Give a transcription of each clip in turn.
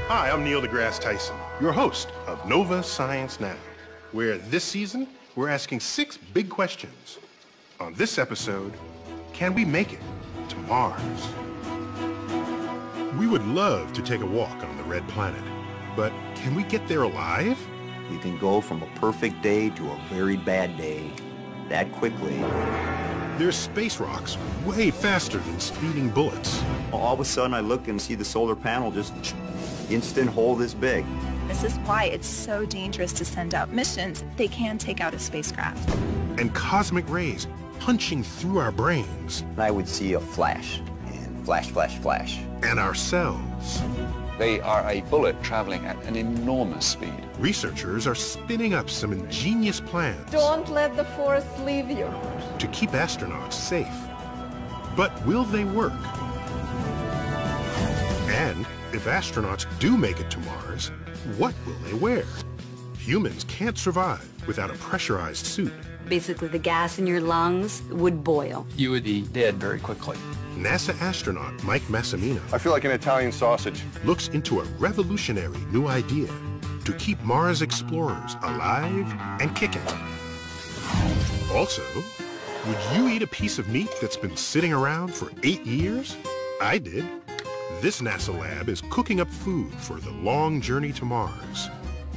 Hi, I'm Neil deGrasse Tyson, your host of Nova Science Now, where this season we're asking 6 big questions. On this episode, can we make it to Mars? We would love to take a walk on the red planet, but can we get there alive? You can go from a perfect day to a very bad day that quickly. There's space rocks way faster than speeding bullets. All of a sudden I look and see the solar panel just instant hole this big. This is why it's so dangerous to send out missions. They can take out a spacecraft. And cosmic rays punching through our brains. I would see a flash, and flash, flash, flash. And our cells. They are a bullet traveling at an enormous speed. Researchers are spinning up some ingenious plans. Don't let the force leave you. To keep astronauts safe. But will they work? And if astronauts do make it to Mars, what will they wear? Humans can't survive without a pressurized suit. Basically, the gas in your lungs would boil. You would be dead very quickly. NASA astronaut Mike Massimino I feel like an Italian sausage. looks into a revolutionary new idea to keep Mars explorers alive and kicking. Also, would you eat a piece of meat that's been sitting around for 8 years? I did. This NASA lab is cooking up food for the long journey to Mars.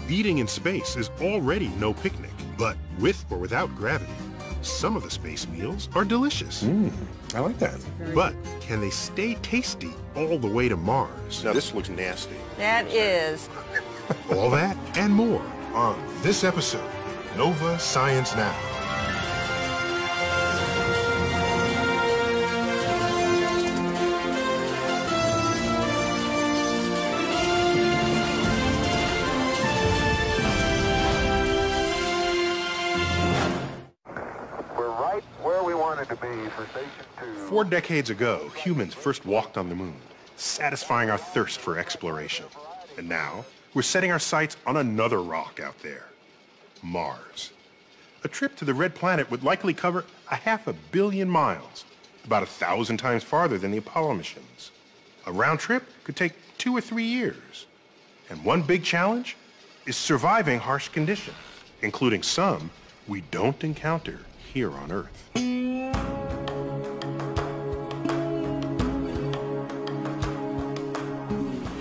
Eating in space is already no picnic, but with or without gravity, some of the space meals are delicious. I like that. But can they stay tasty all the way to Mars? Now this looks nasty. That is. All that and more on this episode of Nova Science Now. We're right where we wanted to be for Station 2. 4 decades ago, humans first walked on the moon, satisfying our thirst for exploration. And now, we're setting our sights on another rock out there, Mars. A trip to the red planet would likely cover 500 million miles, about 1,000 times farther than the Apollo missions. A round trip could take 2 or 3 years. And one big challenge is surviving harsh conditions, including some we don't encounter here on Earth.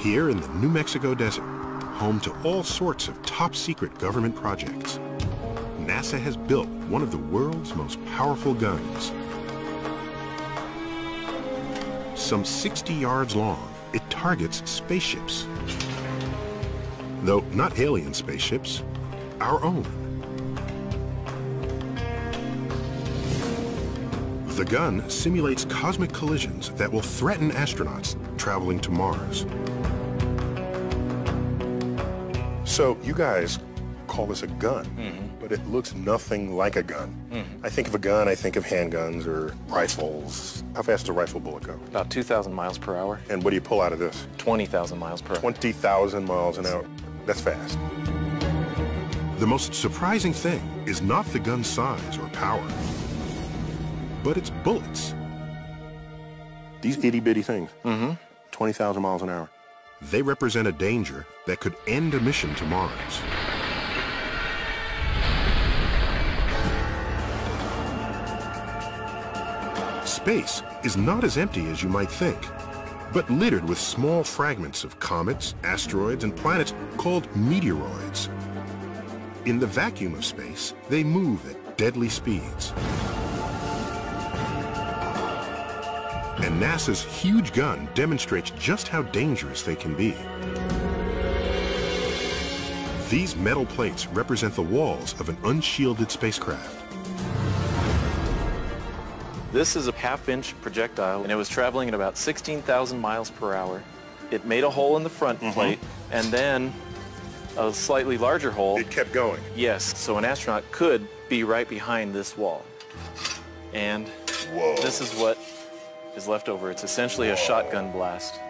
Here in the New Mexico desert, home to all sorts of top-secret government projects, NASA has built one of the world's most powerful guns. Some 60 yards long, it targets spaceships. Though not alien spaceships, our own. The gun simulates cosmic collisions that will threaten astronauts traveling to Mars. So you guys call this a gun, but it looks nothing like a gun. I think of a gun, I think of handguns or rifles. How fast does a rifle bullet go? About 2,000 miles per hour. And what do you pull out of this? 20,000 miles per hour. 20,000 miles an hour. That's fast. The most surprising thing is not the gun's size or power, but its bullets. These itty-bitty things, 20,000 miles an hour. They represent a danger that could end a mission to Mars. Space is not as empty as you might think, but littered with small fragments of comets, asteroids, and planets called meteoroids. In the vacuum of space, they move at deadly speeds. And NASA's huge gun demonstrates just how dangerous they can be. These metal plates represent the walls of an unshielded spacecraft. This is a half-inch projectile, and it was traveling at about 16,000 miles per hour. It made a hole in the front plate, and then a slightly larger hole. It kept going. Yes, so an astronaut could be right behind this wall. And this is what is left over. It's essentially a shotgun blast.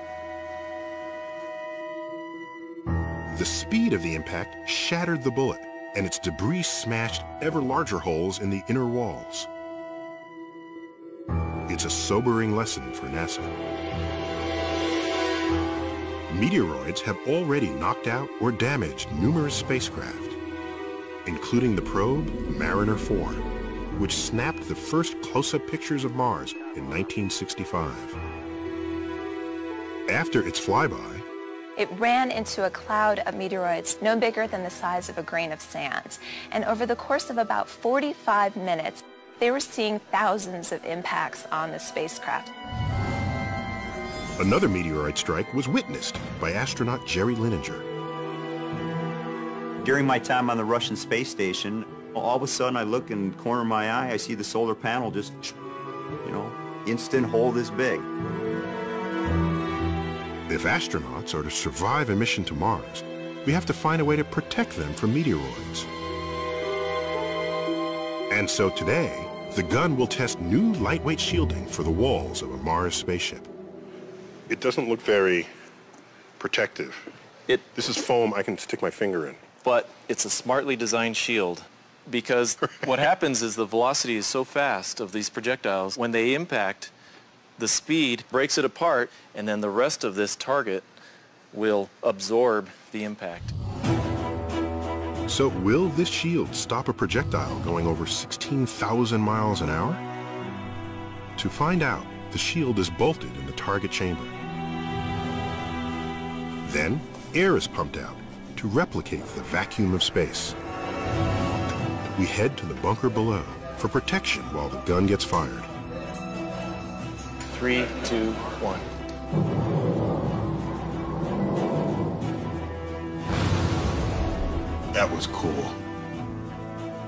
The speed of the impact shattered the bullet, and its debris smashed ever larger holes in the inner walls. It's a sobering lesson for NASA. Meteoroids have already knocked out or damaged numerous spacecraft, including the probe Mariner 4, which snapped the first close-up pictures of Mars in 1965. After its flyby, It ran into a cloud of meteoroids no bigger than the size of a grain of sand. And over the course of about 45 minutes, they were seeing thousands of impacts on the spacecraft. another meteoroid strike was witnessed by astronaut Jerry Linenger. During my time on the Russian space station, all of a sudden I look in the corner of my eye, I see the solar panel just, instant hole this big. If astronauts are to survive a mission to Mars, we have to find a way to protect them from meteoroids. And so today, the gun will test new lightweight shielding for the walls of a Mars spaceship. It doesn't look very protective. This is foam I can stick my finger in. But it's a smartly designed shield because what happens is the velocity is so fast of these projectiles, when they impact, the speed breaks it apart, and then the rest of this target will absorb the impact. So will this shield stop a projectile going over 16,000 miles an hour? To find out, the shield is bolted in the target chamber. Then, air is pumped out to replicate the vacuum of space. We head to the bunker below for protection while the gun gets fired. 3, 2, 1. That was cool.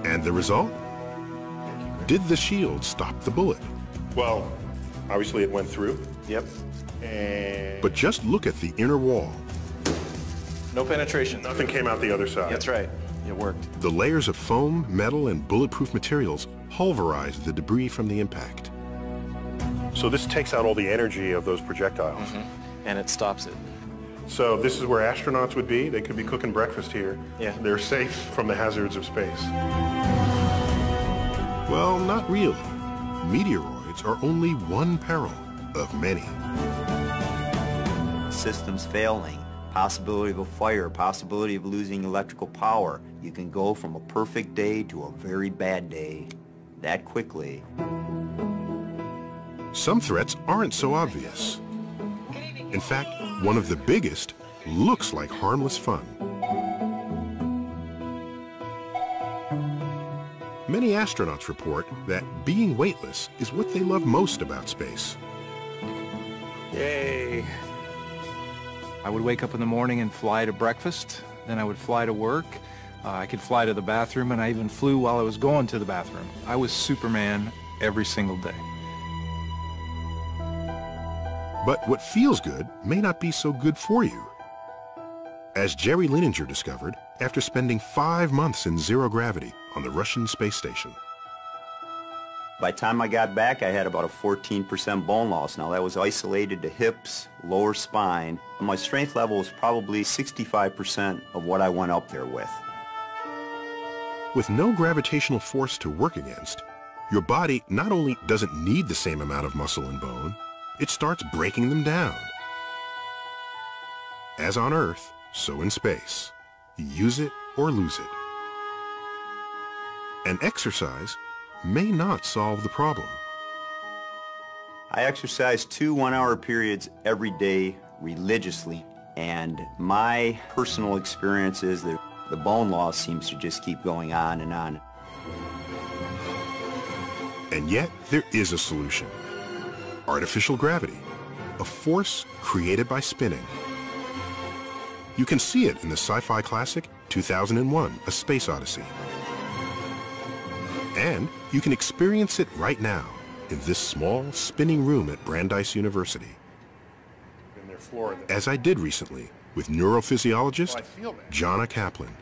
And the result? Did the shield stop the bullet? Well, obviously it went through. Yep. But just look at the inner wall. No penetration. Nothing came out the other side. That's right. It worked. The layers of foam, metal, and bulletproof materials pulverized the debris from the impact. So this takes out all the energy of those projectiles. And it stops it. So this is where astronauts would be. They could be cooking breakfast here. Yeah. They're safe from the hazards of space. Well, not really. Meteoroids are only one peril of many. Systems failing, possibility of a fire, possibility of losing electrical power. You can go from a perfect day to a very bad day that quickly. Some threats aren't so obvious. In fact, one of the biggest looks like harmless fun. Many astronauts report that being weightless is what they love most about space. Yay! I would wake up in the morning and fly to breakfast, then I would fly to work. I could fly to the bathroom, and I even flew while I was going to the bathroom. I was Superman every single day. But what feels good may not be so good for you. As Jerry Linenger discovered after spending 5 months in zero gravity on the Russian space station. By the time I got back, I had about a 14% bone loss. Now that was isolated to hips, lower spine. My strength level was probably 65% of what I went up there with. With no gravitational force to work against, your body not only doesn't need the same amount of muscle and bone, it starts breaking them down. As on Earth, so in space. Use it or lose it. And exercise may not solve the problem. I exercise 2 one-hour periods every day religiously, and my personal experience is that the bone loss seems to just keep going on and on. And yet, there is a solution. Artificial gravity, a force created by spinning. You can see it in the sci-fi classic 2001: A Space Odyssey. And you can experience it right now in this small spinning room at Brandeis University. As I did recently with neurophysiologist Jonna Kaplan.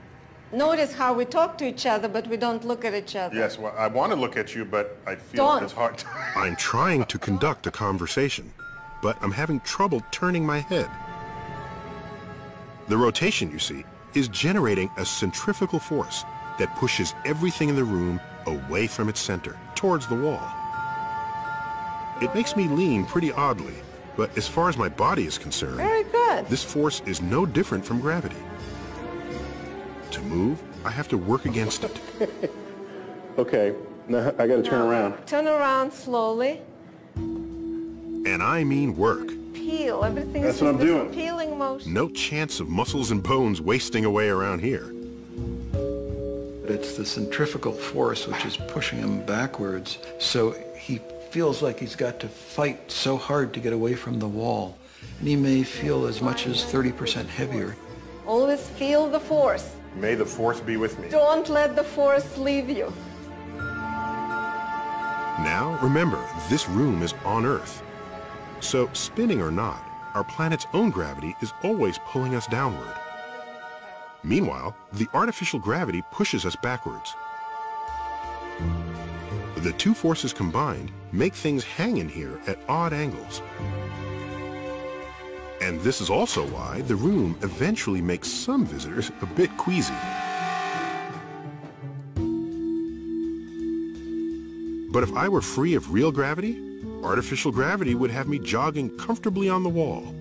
Notice how we talk to each other, but we don't look at each other. Yes, well, I want to look at you, but I feel it's hard. I'm trying to conduct a conversation, but I'm having trouble turning my head. The rotation, you see, is generating a centrifugal force that pushes everything in the room away from its center, towards the wall. It makes me lean pretty oddly, but as far as my body is concerned... Very good. bad. This force is no different from gravity. To move, I have to work against it. Okay, now I gotta turn around. Turn around slowly. And I mean work. Peel. Everything That's is what I'm just this doing. peeling motion. No chance of muscles and bones wasting away around here. It's the centrifugal force which is pushing him backwards, so he feels like he's got to fight so hard to get away from the wall. And he may feel as much as 30% heavier. Always feel the force. May the force be with me. Don't let the force leave you. Now, remember, this room is on Earth. So, spinning or not, our planet's own gravity is always pulling us downward. Meanwhile, the artificial gravity pushes us backwards. The two forces combined make things hang in here at odd angles. And this is also why the room eventually makes some visitors a bit queasy. But if I were free of real gravity, artificial gravity would have me jogging comfortably on the wall,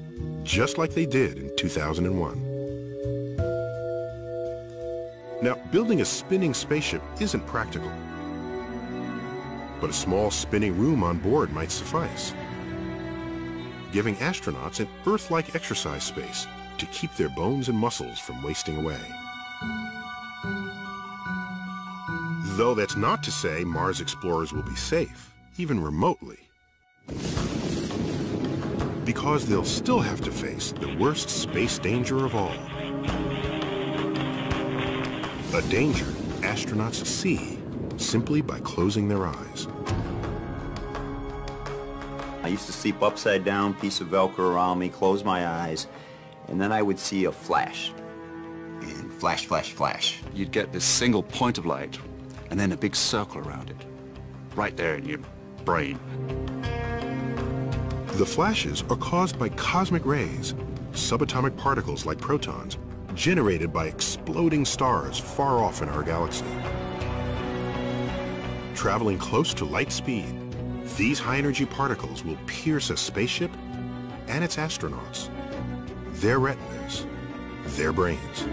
just like they did in 2001. Now, building a spinning spaceship isn't practical, but a small spinning room on board might suffice, giving astronauts an Earth-like exercise space to keep their bones and muscles from wasting away. Though that's not to say Mars explorers will be safe, even remotely, because they'll still have to face the worst space danger of all. A danger astronauts see simply by closing their eyes. I used to sleep upside down, piece of Velcro around me, close my eyes, and then I would see a flash. And flash, flash, flash. You'd get this single point of light, and then a big circle around it, right there in your brain. The flashes are caused by cosmic rays, subatomic particles like protons, generated by exploding stars far off in our galaxy. Traveling close to light speed, these high-energy particles will pierce a spaceship and its astronauts, their retinas, their brains.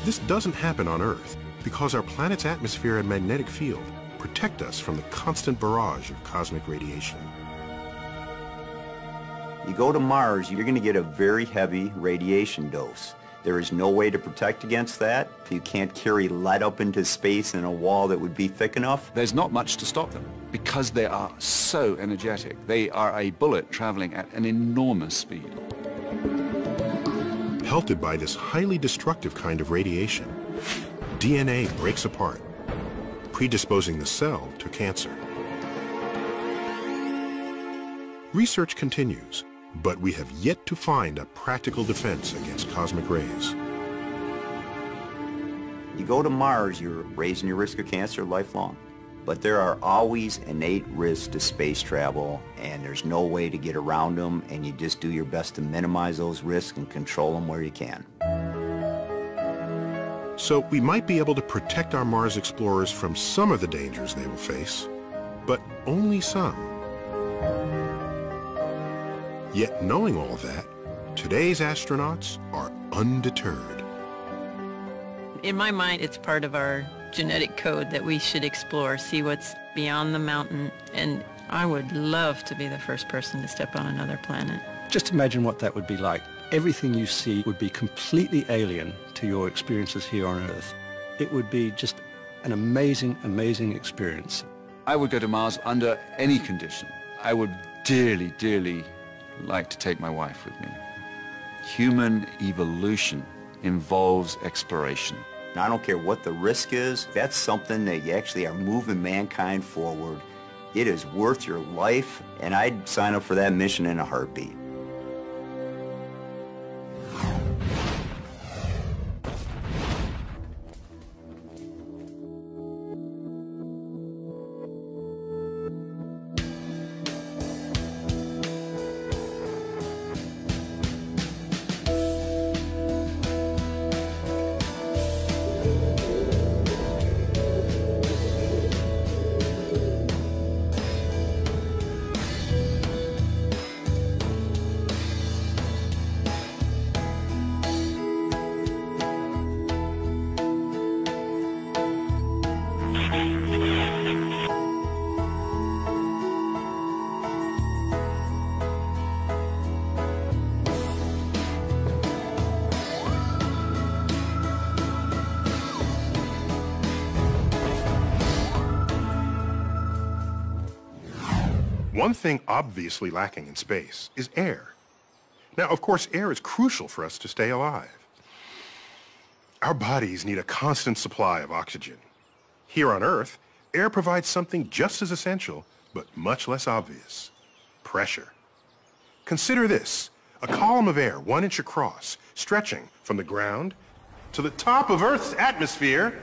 This doesn't happen on Earth because our planet's atmosphere and magnetic field protect us from the constant barrage of cosmic radiation. You go to Mars, you're going to get a very heavy radiation dose. There is no way to protect against that. You can't carry lead up into space in a wall that would be thick enough. There's not much to stop them because they are so energetic. They are a bullet traveling at an enormous speed. Pelted by this highly destructive kind of radiation, DNA breaks apart, predisposing the cell to cancer. Research continues, but we have yet to find a practical defense against cosmic rays. You go to Mars, you're raising your risk of cancer lifelong. But there are always innate risks to space travel, and there's no way to get around them, and you just do your best to minimize those risks and control them where you can. So we might be able to protect our Mars explorers from some of the dangers they will face, but only some. Yet knowing all that, today's astronauts are undeterred. In my mind, it's part of our genetic code that we should explore, see what's beyond the mountain, and I would love to be the first person to step on another planet. Just imagine what that would be like. Everything you see would be completely alien to your experiences here on Earth. It would be just an amazing, amazing experience. I would go to Mars under any condition. I would dearly, dearly like to take my wife with me. Human evolution involves exploration. I don't care what the risk is, that's something that you actually are moving mankind forward. It is worth your life, and I'd sign up for that mission in a heartbeat. One thing obviously lacking in space is air. Now, of course, air is crucial for us to stay alive. Our bodies need a constant supply of oxygen. Here on Earth, air provides something just as essential, but much less obvious: pressure. Consider this: a column of air 1 inch across, stretching from the ground to the top of Earth's atmosphere,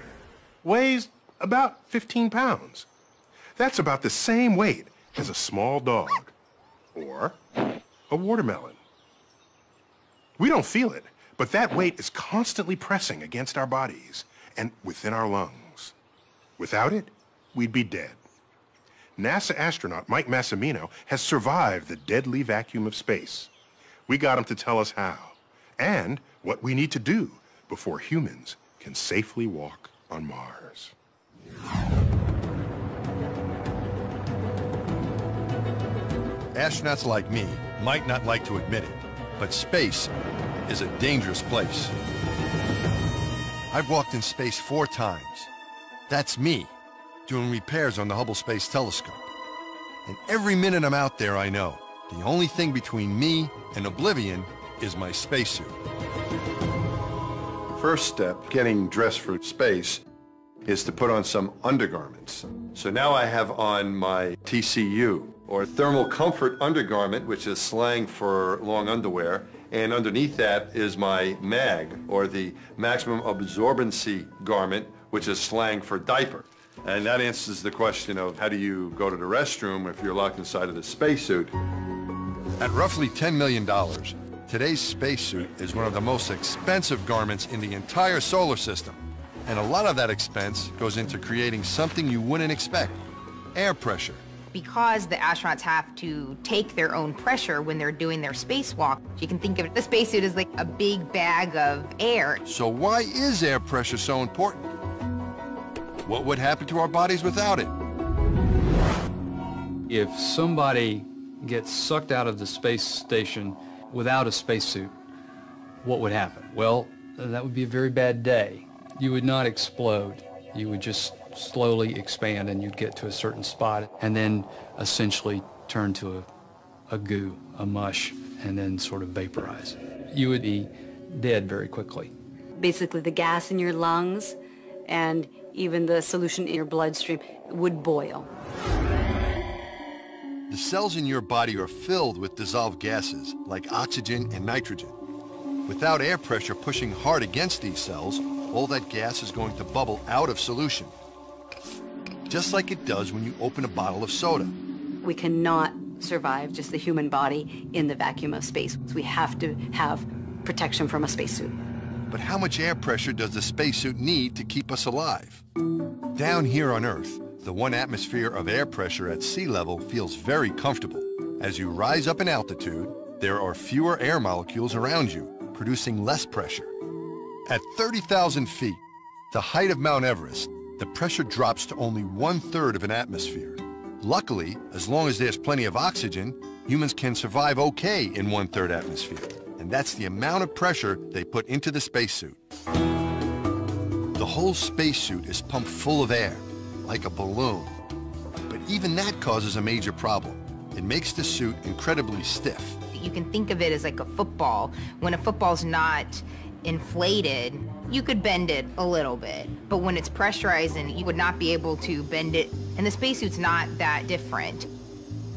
weighs about 15 pounds. That's about the same weight as a small dog or a watermelon. We don't feel it, but that weight is constantly pressing against our bodies and within our lungs. Without it, we'd be dead. NASA astronaut Mike Massimino has survived the deadly vacuum of space. We got him to tell us how and what we need to do before humans can safely walk on Mars. Astronauts like me might not like to admit it, but space is a dangerous place. I've walked in space 4 times. That's me, doing repairs on the Hubble Space Telescope. And every minute I'm out there, I know the only thing between me and oblivion is my spacesuit. First step, getting dressed for space, is to put on some undergarments. So now I have on my TCU, or thermal comfort undergarment, which is slang for long underwear, and underneath that is my MAG, or the maximum absorbency garment, which is slang for diaper. And that answers the question of how do you go to the restroom if you're locked inside of the spacesuit. At roughly $10 million, today's spacesuit is one of the most expensive garments in the entire solar system. And a lot of that expense goes into creating something you wouldn't expect: air pressure. Because the astronauts have to take their own pressure when they're doing their spacewalk, you can think of the spacesuit as like a big bag of air. So why is air pressure so important? What would happen to our bodies without it? If somebody gets sucked out of the space station without a spacesuit, what would happen? Well, that would be a very bad day. You would not explode. You would just slowly expand, and you'd get to a certain spot and then essentially turn to a goo, a mush, and then sort of vaporize. You would be dead very quickly. Basically, the gas in your lungs and even the solution in your bloodstream would boil. The cells in your body are filled with dissolved gases like oxygen and nitrogen. Without air pressure pushing hard against these cells, all that gas is going to bubble out of solution, just like it does when you open a bottle of soda. We cannot survive, just the human body, in the vacuum of space. We have to have protection from a spacesuit. But how much air pressure does the spacesuit need to keep us alive? Down here on Earth, the 1 atmosphere of air pressure at sea level feels very comfortable. As you rise up in altitude, there are fewer air molecules around you, producing less pressure. At 30,000 feet, the height of Mount Everest, the pressure drops to only 1/3 of an atmosphere. Luckily, as long as there's plenty of oxygen, humans can survive okay in 1/3 atmosphere. And that's the amount of pressure they put into the spacesuit. The whole spacesuit is pumped full of air, like a balloon. But even that causes a major problem. It makes the suit incredibly stiff. You can think of it as like a football. When a football's not inflated, you could bend it a little bit. But when it's pressurized, and you would not be able to bend it. And the spacesuit's not that different.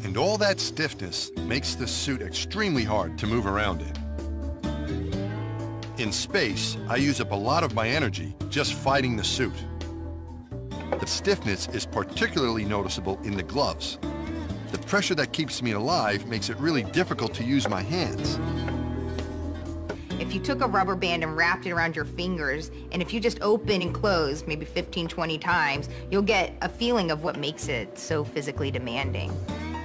And all that stiffness makes the suit extremely hard to move around in. In space, I use up a lot of my energy just fighting the suit. The stiffness is particularly noticeable in the gloves. The pressure that keeps me alive makes it really difficult to use my hands. If you took a rubber band and wrapped it around your fingers, and if you just open and close maybe 15, 20 times, you'll get a feeling of what makes it so physically demanding.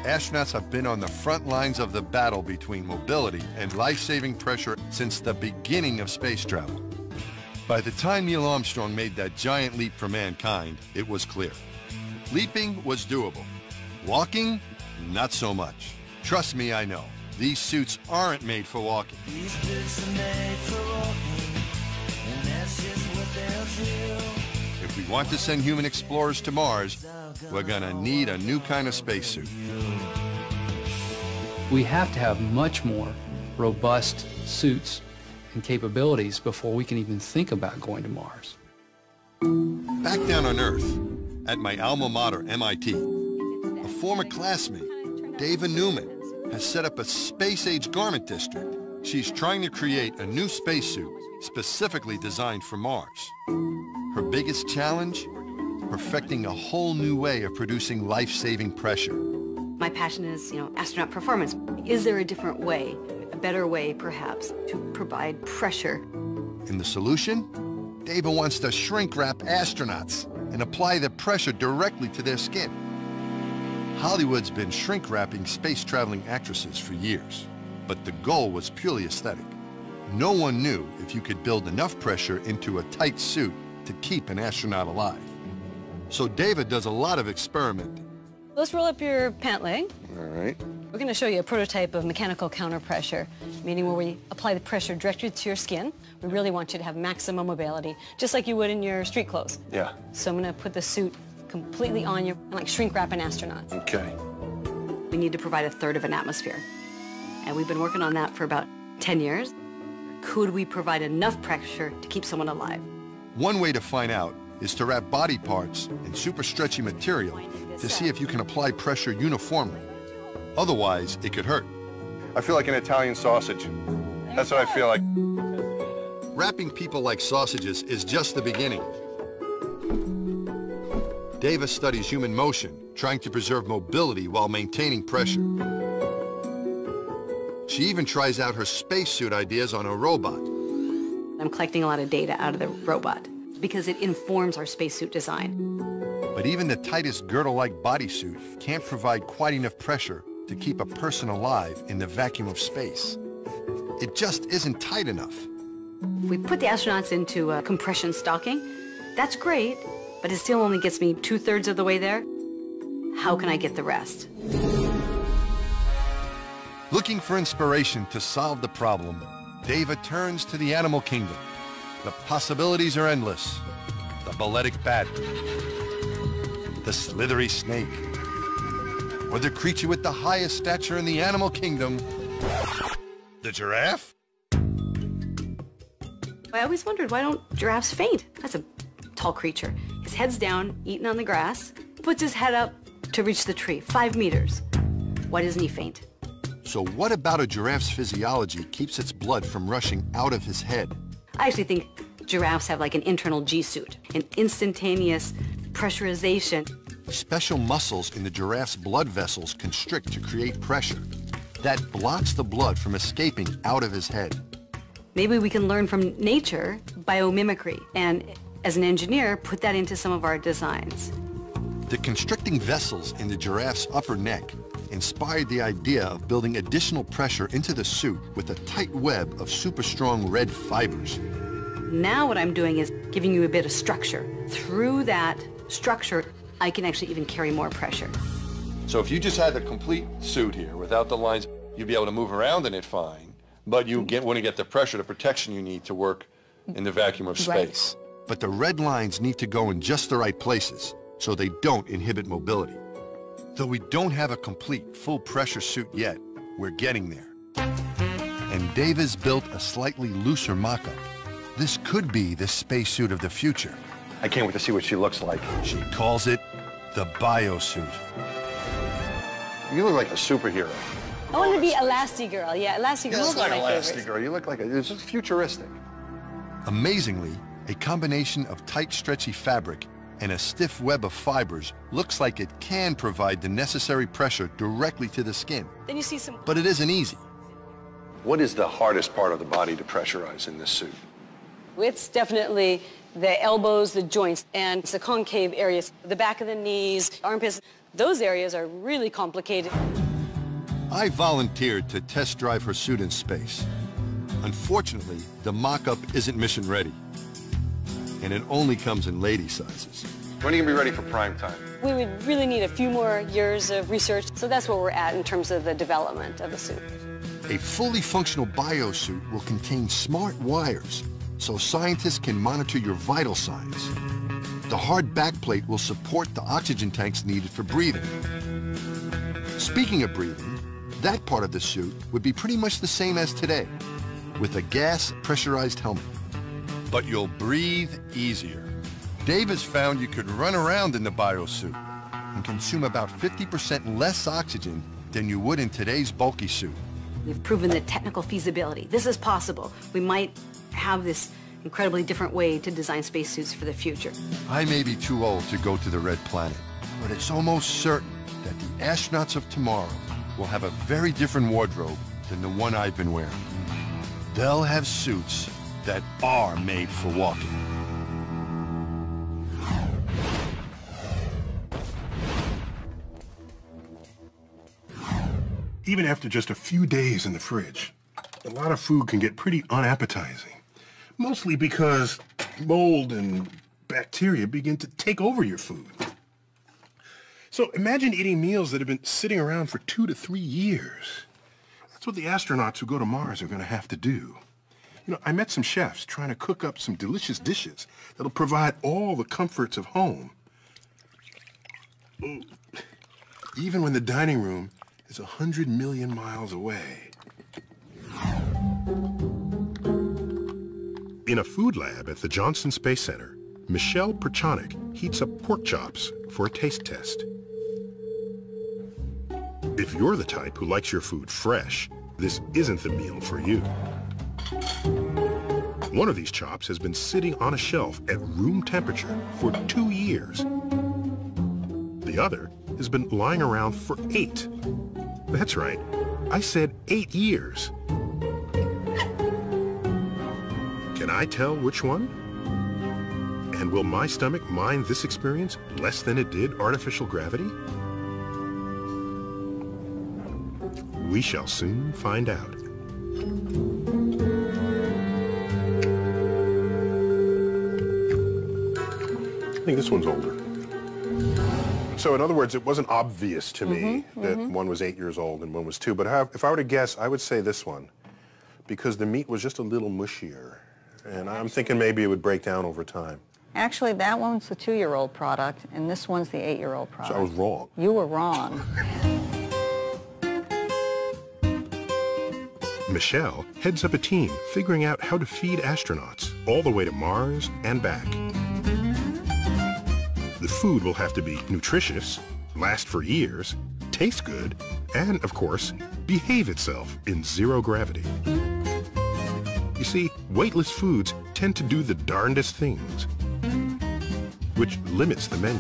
Astronauts have been on the front lines of the battle between mobility and life-saving pressure since the beginning of space travel. By the time Neil Armstrong made that giant leap for mankind, it was clear. Leaping was doable. Walking, not so much. Trust me, I know. These suits aren't made for walking. These boots are made for walking, and that's just what they'll do. If we want to send human explorers to Mars, we're gonna need a new kind of spacesuit. We have to have much more robust suits and capabilities before we can even think about going to Mars. Back down on Earth, at my alma mater, MIT, a former classmate, Dava Newman, has set up a space-age garment district. She's trying to create a new spacesuit specifically designed for Mars. Her biggest challenge? Perfecting a whole new way of producing life-saving pressure. My passion is, astronaut performance. Is there a different way, a better way perhaps, to provide pressure? And the solution? Dava wants to shrink-wrap astronauts and apply the pressure directly to their skin. Hollywood's been shrink-wrapping space-traveling actresses for years, but the goal was purely aesthetic. No one knew if you could build enough pressure into a tight suit to keep an astronaut alive. So Dava does a lot of experimenting. Let's roll up your pant leg. All right. We're going to show you a prototype of mechanical counterpressure, meaning where we apply the pressure directly to your skin. We really want you to have maximum mobility, just like you would in your street clothes. Yeah. So I'm going to put the suit completely on you, and like shrink wrap an astronaut. Okay. We need to provide 1/3 of an atmosphere. And we've been working on that for about 10 years. Could we provide enough pressure to keep someone alive? One way to find out is to wrap body parts in super stretchy material to see if you can apply pressure uniformly. Otherwise, it could hurt. I feel like an Italian sausage. That's what I feel like. Wrapping people like sausages is just the beginning. Dava studies human motion, trying to preserve mobility while maintaining pressure. She even tries out her spacesuit ideas on a robot. I'm collecting a lot of data out of the robot because it informs our spacesuit design. But even the tightest girdle-like bodysuit can't provide quite enough pressure to keep a person alive in the vacuum of space. It just isn't tight enough. If we put the astronauts into a compression stocking, that's great, but it still only gets me 2/3 of the way there. How can I get the rest? Looking for inspiration to solve the problem, Dava turns to the animal kingdom. The possibilities are endless. The balletic bat, the slithery snake, or the creature with the highest stature in the animal kingdom, the giraffe? I always wondered, why don't giraffes faint? That's a tall creature. His head's down, eating on the grass, puts his head up to reach the tree, 5 meters. Why doesn't he faint? So what about a giraffe's physiology keeps its blood from rushing out of his head? I actually think giraffes have like an internal G-suit, an instantaneous pressurization. Special muscles in the giraffe's blood vessels constrict to create pressure. That blocks the blood from escaping out of his head. Maybe we can learn from nature biomimicry, and as an engineer, put that into some of our designs. The constricting vessels in the giraffe's upper neck inspired the idea of building additional pressure into the suit with a tight web of super strong red fibers. Now what I'm doing is giving you a bit of structure. Through that structure, I can actually even carry more pressure. So if you just had the complete suit here without the lines, you'd be able to move around in it fine, but you wouldn't get the pressure, the protection you need to work in the vacuum of space. Right. But the red lines need to go in just the right places so they don't inhibit mobility. Though we don't have a complete full pressure suit yet, we're getting there. And Dava's built a slightly looser mock-up. This could be the spacesuit of the future. I can't wait to see what she looks like. She calls it the biosuit. You look like a superhero. I want to be Elastigirl. Yeah, Elastigirl You is look one like of my favorites. Elastigirl. You look like it's just futuristic. Amazingly, a combination of tight, stretchy fabric and a stiff web of fibers looks like it can provide the necessary pressure directly to the skin. Then you see some... But it isn't easy. What is the hardest part of the body to pressurize in this suit? It's definitely the elbows, the joints, and the concave areas, the back of the knees, armpits. Those areas are really complicated. I volunteered to test drive her suit in space. Unfortunately, the mock-up isn't mission ready. And it only comes in lady sizes. When are you going to be ready for prime time? We would really need a few more years of research, so that's where we're at in terms of the development of the suit. A fully functional biosuit will contain smart wires, so scientists can monitor your vital signs. The hard backplate will support the oxygen tanks needed for breathing. Speaking of breathing, That part of the suit would be pretty much the same as today, with a gas pressurized helmet. But you'll breathe easier. Dave has found you could run around in the biosuit and consume about 50% less oxygen than you would in today's bulky suit. We've proven the technical feasibility. This is possible. We might have this incredibly different way to design spacesuits for the future. I may be too old to go to the Red Planet, but it's almost certain that the astronauts of tomorrow will have a very different wardrobe than the one I've been wearing. They'll have suits that are made for walking. Even after just a few days in the fridge, a lot of food can get pretty unappetizing. Mostly because mold and bacteria begin to take over your food. So imagine eating meals that have been sitting around for 2 to 3 years. That's what the astronauts who go to Mars are going to have to do. You know, I met some chefs trying to cook up some delicious dishes that'll provide all the comforts of home. Even when the dining room is 100 million miles away. In a food lab at the Johnson Space Center, Michelle Perchonik heats up pork chops for a taste test. If you're the type who likes your food fresh, this isn't the meal for you. One of these chops has been sitting on a shelf at room temperature for 2 years. The other has been lying around for 8. That's right, I said 8 years. Can I tell which one? And will my stomach mind this experience less than it did artificial gravity? We shall soon find out. I think this one's older. So in other words, it wasn't obvious to me that one was 8 years old and one was 2. But if I were to guess, I would say this one, because the meat was just a little mushier. And I'm thinking maybe it would break down over time. Actually, that one's the 2-year-old product, and this one's the 8-year-old product. So I was wrong. You were wrong. Michelle heads up a team figuring out how to feed astronauts all the way to Mars and back. The food will have to be nutritious, last for years, taste good, and, of course, behave itself in zero gravity. You see, weightless foods tend to do the darndest things, which limits the menu.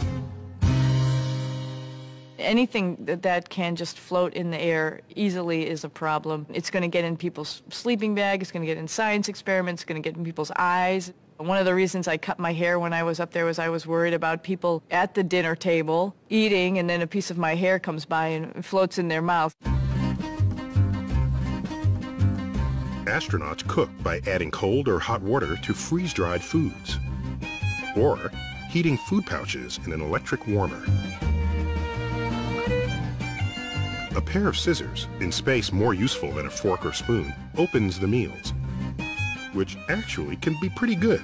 Anything that can just float in the air easily is a problem. It's going to get in people's sleeping bag, it's going to get in science experiments, it's going to get in people's eyes. One of the reasons I cut my hair when I was up there was I was worried about people at the dinner table eating, and then a piece of my hair comes by and floats in their mouth. Astronauts cook by adding cold or hot water to freeze-dried foods, or heating food pouches in an electric warmer. A pair of scissors, in space more useful than a fork or spoon, opens the meals, which actually can be pretty good,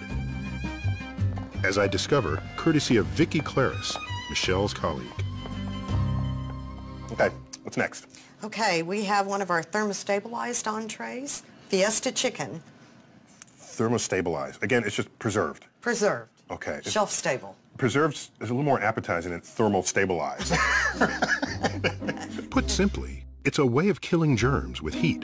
as I discover courtesy of Vicki Claris, Michelle's colleague. Okay, what's next? Okay, we have one of our thermostabilized entrees, Fiesta chicken. Thermostabilized. Again, it's just preserved. Preserved. Okay. Shelf stable. Preserved is a little more appetizing than thermal stabilized. Put simply, it's a way of killing germs with heat.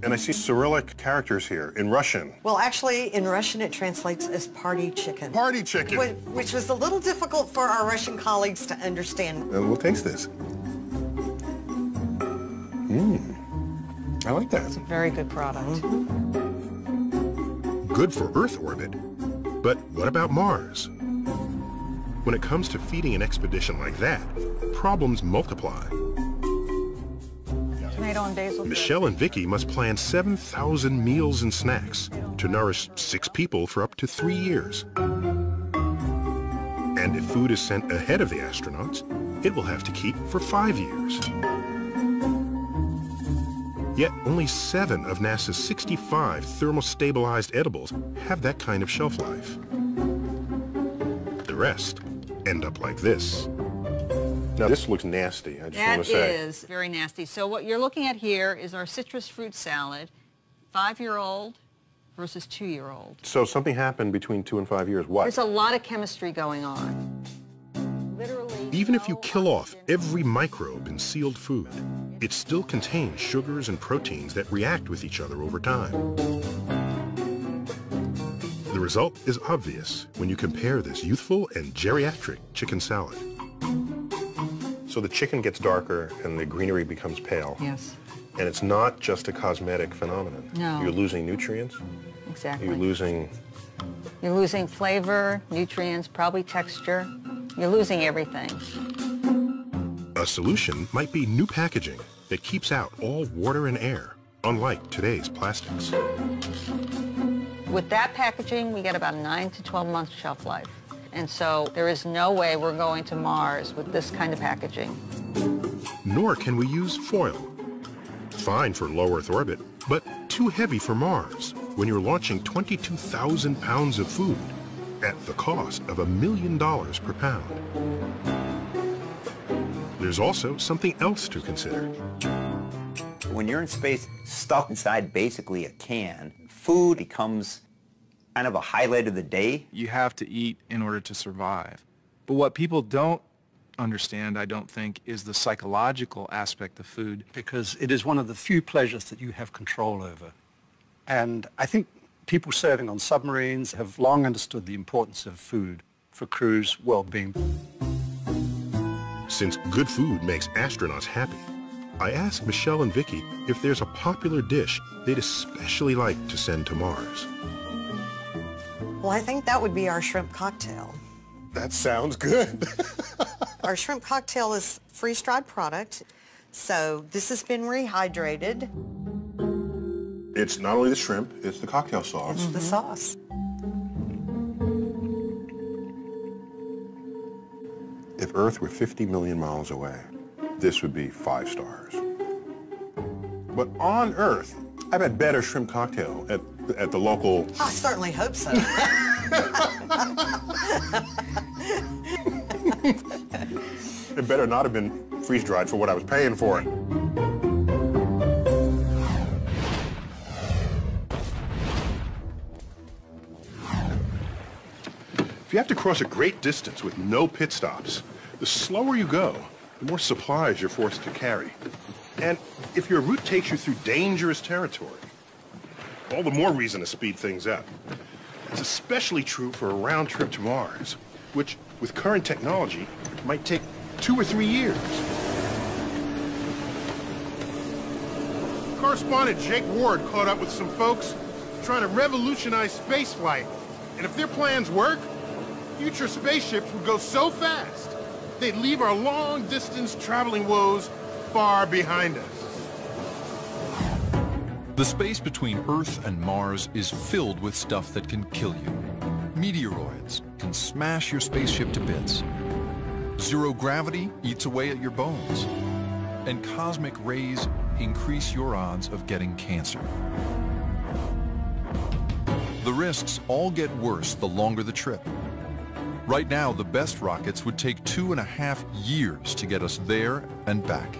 And I see Cyrillic characters here in Russian. Well, actually, in Russian, it translates as party chicken. Party chicken. Which was a little difficult for our Russian colleagues to understand. We'll taste this. I like that. It's a very good product. Good for Earth orbit. But what about Mars? When it comes to feeding an expedition like that, problems multiply. Tomato and basil. Michelle and Vicki must plan 7,000 meals and snacks to nourish 6 people for up to 3 years. And if food is sent ahead of the astronauts, it will have to keep for 5 years. Yet only 7 of NASA's 65 thermostabilized edibles have that kind of shelf life. The rest end up like this. Now, this looks nasty, I just want That to say. is very nasty. So what you're looking at here is our citrus fruit salad, 5-year-old versus 2-year-old. So something happened between 2 and 5 years. What? There's a lot of chemistry going on. Literally. Even if you kill off every microbe in sealed food, it still contains sugars and proteins that react with each other over time. The result is obvious when you compare this youthful and geriatric chicken salad. So the chicken gets darker and the greenery becomes pale. Yes. And it's not just a cosmetic phenomenon. No. You're losing nutrients. Exactly. You're losing flavor, nutrients, probably texture. You're losing everything. A solution might be new packaging that keeps out all water and air, unlike today's plastics. With that packaging, we get about a 9 to 12 month shelf life. And so there is no way we're going to Mars with this kind of packaging. Nor can we use foil. Fine for low Earth orbit, but too heavy for Mars when you're launching 22,000 pounds of food at the cost of $1 million per pound. There's also something else to consider. When you're in space, stuck inside basically a can, food becomes kind of a highlight of the day. You have to eat in order to survive. But what people don't understand, I don't think, is the psychological aspect of food. Because it is one of the few pleasures that you have control over. And I think people serving on submarines have long understood the importance of food for crews' well-being. Since good food makes astronauts happy, I asked Michelle and Vicky if there's a popular dish they'd especially like to send to Mars. Well, I think that would be our shrimp cocktail. That sounds good. Our shrimp cocktail is a freeze-dried product, so this has been rehydrated. It's not only the shrimp, it's the cocktail sauce. It's the sauce. If Earth were 50 million miles away, this would be 5 stars. But on Earth, I've had better shrimp cocktail at the local... I certainly hope so. It better not have been freeze-dried for what I was paying for it. If you have to cross a great distance with no pit stops, the slower you go, the more supplies you're forced to carry. And if your route takes you through dangerous territory, all the more reason to speed things up. It's especially true for a round trip to Mars, which, with current technology, might take 2 or 3 years. Correspondent Jake Ward caught up with some folks trying to revolutionize spaceflight. And if their plans work, future spaceships would go so fast, they'd leave our long-distance traveling woes far behind us. The space between Earth and Mars is filled with stuff that can kill you. Meteoroids can smash your spaceship to bits. Zero gravity eats away at your bones. And cosmic rays increase your odds of getting cancer. The risks all get worse the longer the trip. Right now, the best rockets would take 2.5 years to get us there and back.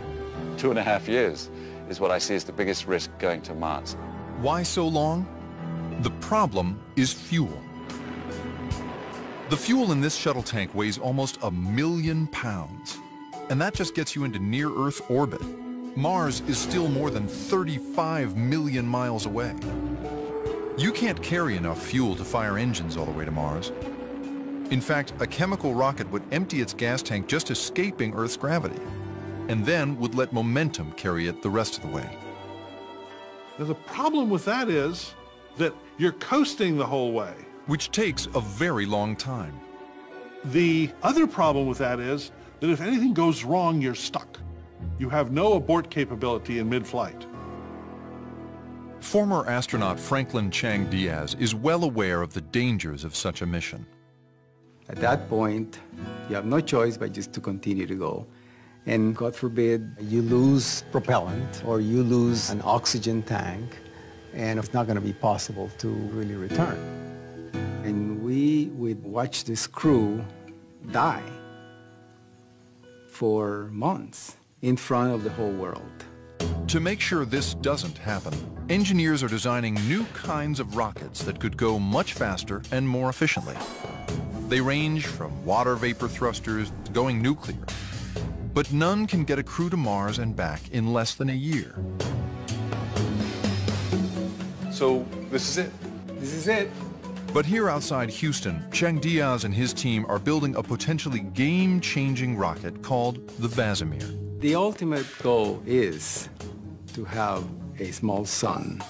2.5 years is what I see as the biggest risk going to Mars. Why so long? The problem is fuel. The fuel in this shuttle tank weighs almost 1 million pounds. And that just gets you into near-Earth orbit. Mars is still more than 35 million miles away. You can't carry enough fuel to fire engines all the way to Mars. In fact, a chemical rocket would empty its gas tank just escaping Earth's gravity, and then would let momentum carry it the rest of the way. Now, the problem with that is that you're coasting the whole way. Which takes a very long time. The other problem with that is that if anything goes wrong, you're stuck. You have no abort capability in mid-flight. Former astronaut Franklin Chang Diaz is well aware of the dangers of such a mission. At that point, you have no choice but just to continue to go. And God forbid, you lose propellant or you lose an oxygen tank, and it's not going to be possible to really return. And we would watch this crew die for months in front of the whole world. To make sure this doesn't happen, engineers are designing new kinds of rockets that could go much faster and more efficiently. They range from water vapor thrusters to going nuclear. But none can get a crew to Mars and back in less than a year. So this is it? This is it. But here outside Houston, Chang Diaz and his team are building a potentially game-changing rocket called the Vasimir. The ultimate goal is to have a small sun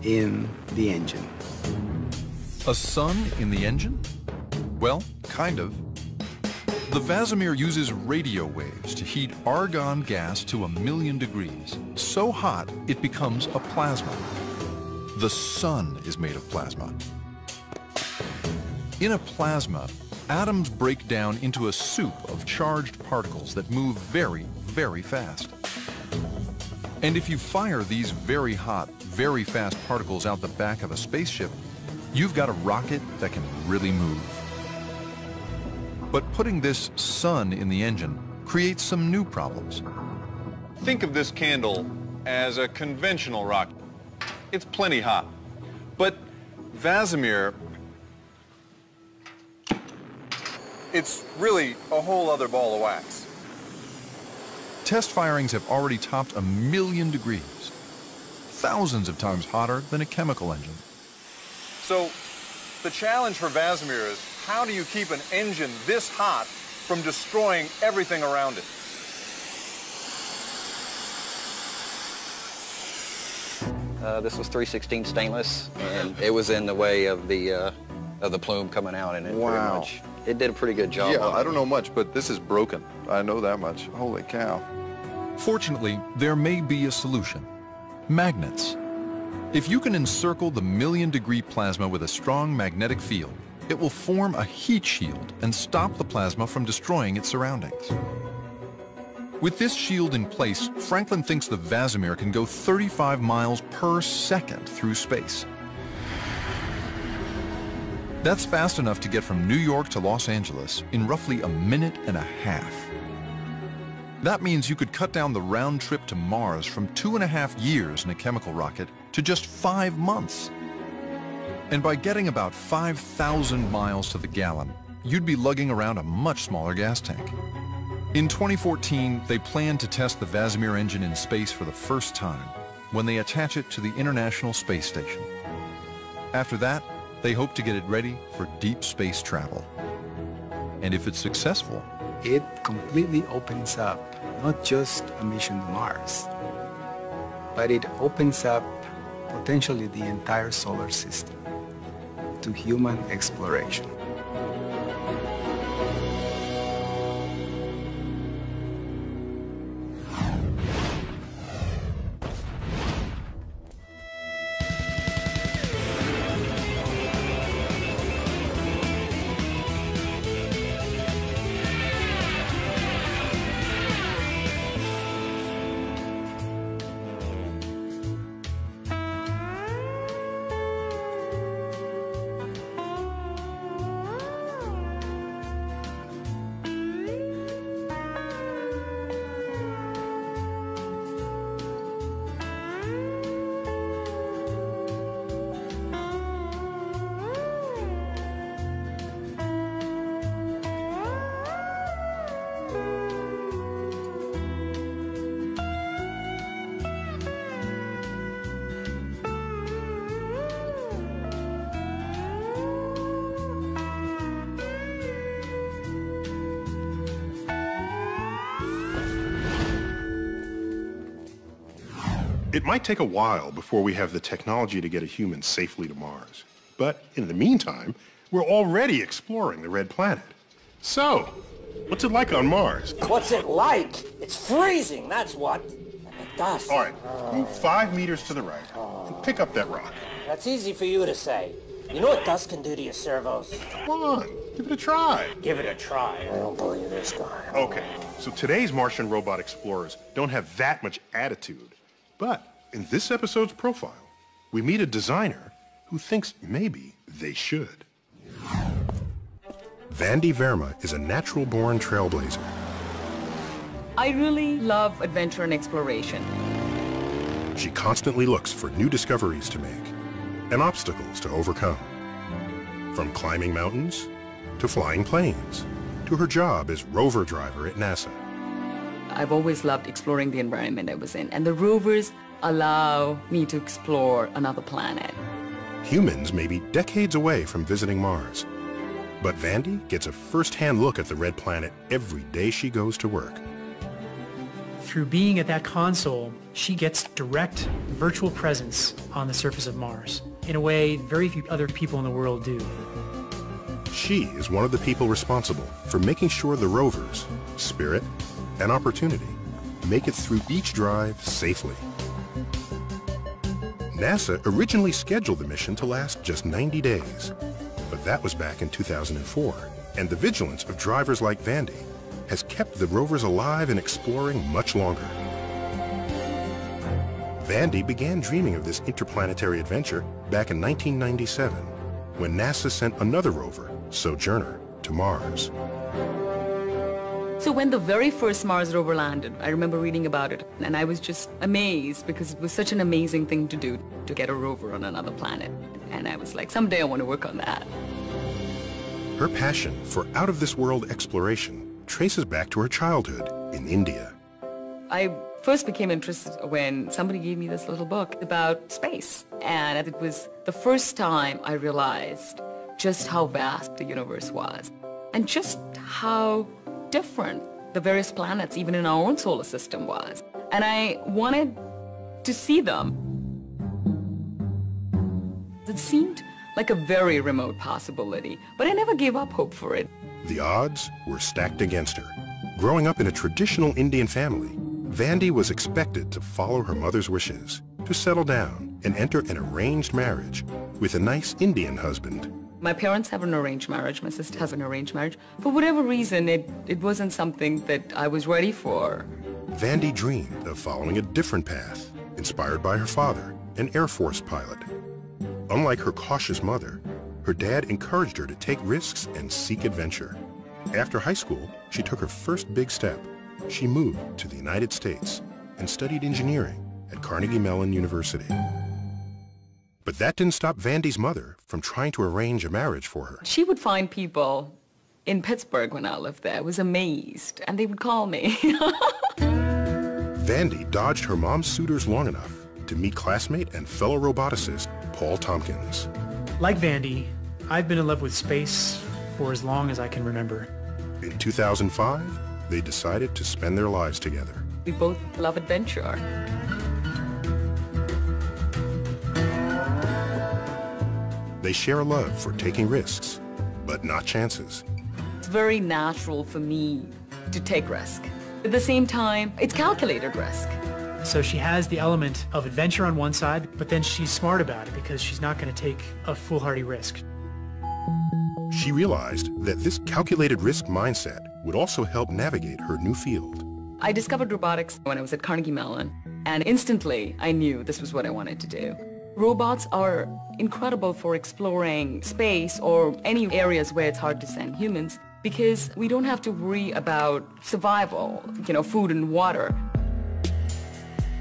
in the engine. A sun in the engine? Well, kind of. The Vasimir uses radio waves to heat argon gas to 1,000,000 degrees, so hot it becomes a plasma. The sun is made of plasma. In a plasma, atoms break down into a soup of charged particles that move very, very fast. And if you fire these very hot, very fast particles out the back of a spaceship, you've got a rocket that can really move. But putting this sun in the engine creates some new problems. Think of this candle as a conventional rocket. It's plenty hot. But Vasimir, it's really a whole other ball of wax. Test firings have already topped 1,000,000 degrees, thousands of times hotter than a chemical engine. So the challenge for Vasimir is, how do you keep an engine this hot from destroying everything around it? This was 316 stainless, and it was in the way of the plume coming out, and it pretty much, it did a pretty good job. Yeah, I don't know much, but this is broken. I know that much. Holy cow. Fortunately, there may be a solution. Magnets. If you can encircle the 1,000,000-degree plasma with a strong magnetic field, it will form a heat shield and stop the plasma from destroying its surroundings. With this shield in place, Franklin thinks the Vasimir can go 35 miles per second through space. That's fast enough to get from New York to Los Angeles in roughly a minute and a half. That means you could cut down the round trip to Mars from 2.5 years in a chemical rocket to just 5 months. And by getting about 5,000 miles to the gallon, you'd be lugging around a much smaller gas tank. In 2014, they plan to test the Vasimir engine in space for the first time when they attach it to the International Space Station. After that, they hope to get it ready for deep space travel. And if it's successful, It completely opens up not just a mission to Mars, but it opens up potentially the entire solar system to human exploration. It might take a while before we have the technology to get a human safely to Mars. But in the meantime, we're already exploring the Red Planet. So, what's it like on Mars? What's it like? It's freezing, that's what. And the dust. All right, move 5 meters to the right and pick up that rock. That's easy for you to say. You know what dust can do to your servos? Come on, give it a try. Give it a try. I don't believe this guy. Okay, so today's Martian robot explorers don't have that much attitude. But in this episode's profile, we meet a designer who thinks maybe they should. Vandy Verma is a natural-born trailblazer. I really love adventure and exploration. She constantly looks for new discoveries to make and obstacles to overcome. From climbing mountains to flying planes to her job as rover driver at NASA. I've always loved exploring the environment I was in, and the rovers allow me to explore another planet. Humans may be decades away from visiting Mars, but Vandy gets a first-hand look at the red planet every day she goes to work. Through being at that console, she gets direct virtual presence on the surface of Mars in a way very few other people in the world do. She is one of the people responsible for making sure the rovers, Spirit and Opportunity, make it through each drive safely. NASA originally scheduled the mission to last just 90 days, but that was back in 2004, and the vigilance of drivers like Vandy has kept the rovers alive and exploring much longer. Vandy began dreaming of this interplanetary adventure back in 1997, when NASA sent another rover, Sojourner, to Mars. So when the very first Mars rover landed, I remember reading about it, and I was just amazed because it was such an amazing thing to do, to get a rover on another planet. And I was like, someday I want to work on that. Her passion for out-of-this-world exploration traces back to her childhood in India. I first became interested when somebody gave me this little book about space. And it was the first time I realized just how vast the universe was and just how different the various planets, even in our own solar system, was. And I wanted to see them. It seemed like a very remote possibility, but I never gave up hope for it. The odds were stacked against her. Growing up in a traditional Indian family, Vandy was expected to follow her mother's wishes, to settle down and enter an arranged marriage with a nice Indian husband. My parents have an arranged marriage. My sister has an arranged marriage. For whatever reason, it wasn't something that I was ready for. Vandy dreamed of following a different path, inspired by her father, an Air Force pilot. Unlike her cautious mother, her dad encouraged her to take risks and seek adventure. After high school, she took her first big step. She moved to the United States and studied engineering at Carnegie Mellon University. But that didn't stop Vandy's mother from trying to arrange a marriage for her. She would find people in Pittsburgh when I lived there. I was amazed, and they would call me. Vandy dodged her mom's suitors long enough to meet classmate and fellow roboticist Paul Tompkins. Like Vandy, I've been in love with space for as long as I can remember. In 2005, they decided to spend their lives together. We both love adventure. They share a love for taking risks, but not chances. It's very natural for me to take risk. At the same time, it's calculated risk. So she has the element of adventure on one side, but then she's smart about it because she's not going to take a foolhardy risk. She realized that this calculated risk mindset would also help navigate her new field. I discovered robotics when I was at Carnegie Mellon, and instantly I knew this was what I wanted to do. Robots are incredible for exploring space or any areas where it's hard to send humans because we don't have to worry about survival, food and water.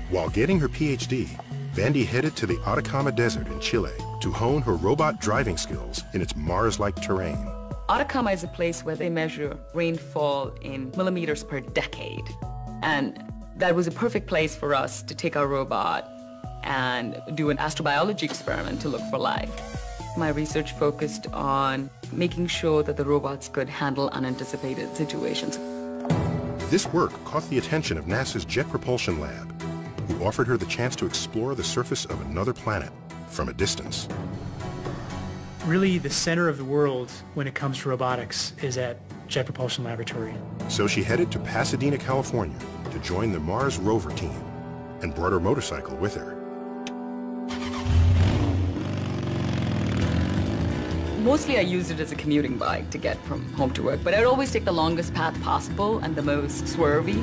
While getting her PhD, Vandy headed to the Atacama Desert in Chile to hone her robot driving skills in its Mars-like terrain. Atacama is a place where they measure rainfall in millimeters per decade. And that was a perfect place for us to take our robot and do an astrobiology experiment to look for life. My research focused on making sure that the robots could handle unanticipated situations. This work caught the attention of NASA's Jet Propulsion Lab, who offered her the chance to explore the surface of another planet from a distance. Really, the center of the world when it comes to robotics is at Jet Propulsion Laboratory. So she headed to Pasadena, California to join the Mars rover team and brought her motorcycle with her. Mostly I used it as a commuting bike to get from home to work, but I'd always take the longest path possible and the most swervy.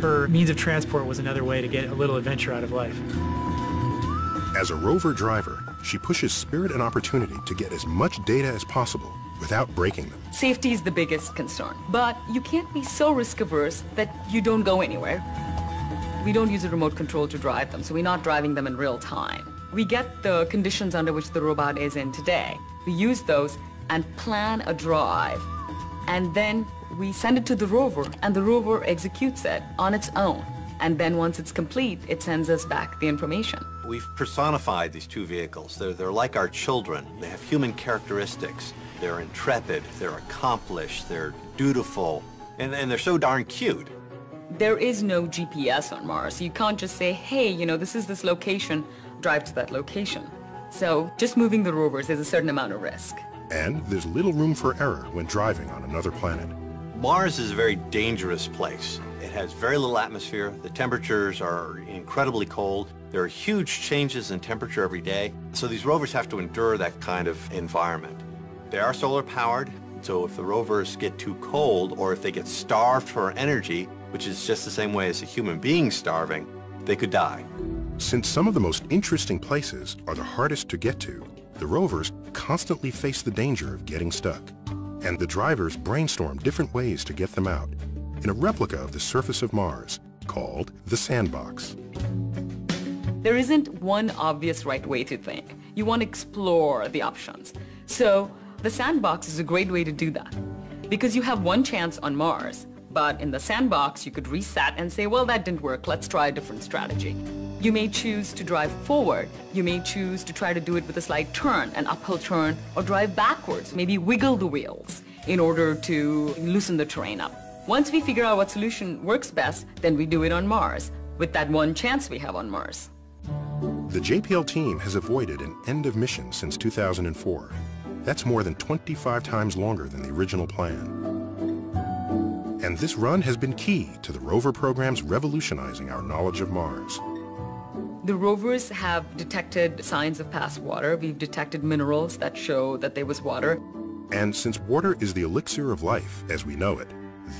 Her means of transport was another way to get a little adventure out of life. As a rover driver, she pushes Spirit and Opportunity to get as much data as possible without breaking them. Safety is the biggest concern, but you can't be so risk-averse that you don't go anywhere. We don't use a remote control to drive them, so we're not driving them in real time. We get the conditions under which the robot is in today. We use those and plan a drive, and then we send it to the rover, and the rover executes it on its own. And then once it's complete, it sends us back the information. We've personified these two vehicles. They're like our children. They have human characteristics. They're intrepid, they're accomplished, they're dutiful, and they're so darn cute. There is no GPS on Mars. You can't just say, hey, you know, this is this location, drive to that location. So just moving the rovers is a certain amount of risk. And there's little room for error when driving on another planet. Mars is a very dangerous place. It has very little atmosphere. The temperatures are incredibly cold. There are huge changes in temperature every day. So these rovers have to endure that kind of environment. They are solar powered, so if the rovers get too cold or if they get starved for energy, which is just the same way as a human being starving, they could die. Since some of the most interesting places are the hardest to get to, the rovers constantly face the danger of getting stuck. And the drivers brainstorm different ways to get them out in a replica of the surface of Mars called the Sandbox. There isn't one obvious right way to think. You want to explore the options. So the Sandbox is a great way to do that because you have one chance on Mars, but in the Sandbox you could reset and say, well, that didn't work, let's try a different strategy. You may choose to drive forward. You may choose to try to do it with a slight turn, an uphill turn, or drive backwards, maybe wiggle the wheels in order to loosen the terrain up. Once we figure out what solution works best, then we do it on Mars, with that one chance we have on Mars. The JPL team has avoided an end of mission since 2004. That's more than 25 times longer than the original plan. And this run has been key to the rover program's revolutionizing our knowledge of Mars. The rovers have detected signs of past water. We've detected minerals that show that there was water. And since water is the elixir of life as we know it,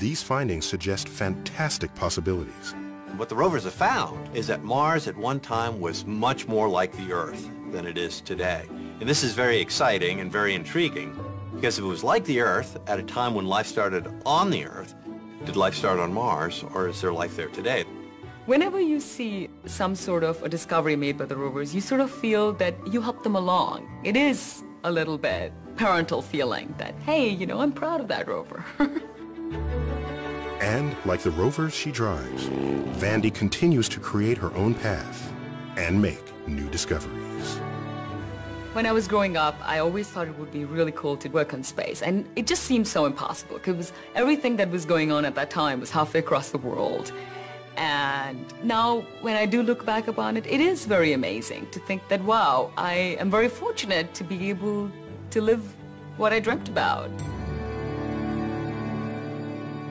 these findings suggest fantastic possibilities. What the rovers have found is that Mars at one time was much more like the Earth than it is today. And this is very exciting and very intriguing because if it was like the Earth at a time when life started on the Earth, did life start on Mars or is there life there today? Whenever you see some sort of a discovery made by the rovers, you sort of feel that you helped them along. It is a little bit parental feeling that, hey, you know, I'm proud of that rover. And like the rovers she drives, Vandy continues to create her own path and make new discoveries. When I was growing up, I always thought it would be really cool to work in space, and it just seemed so impossible because everything that was going on at that time was halfway across the world. And now, when I do look back upon it, it is very amazing to think that, wow, I am very fortunate to be able to live what I dreamt about.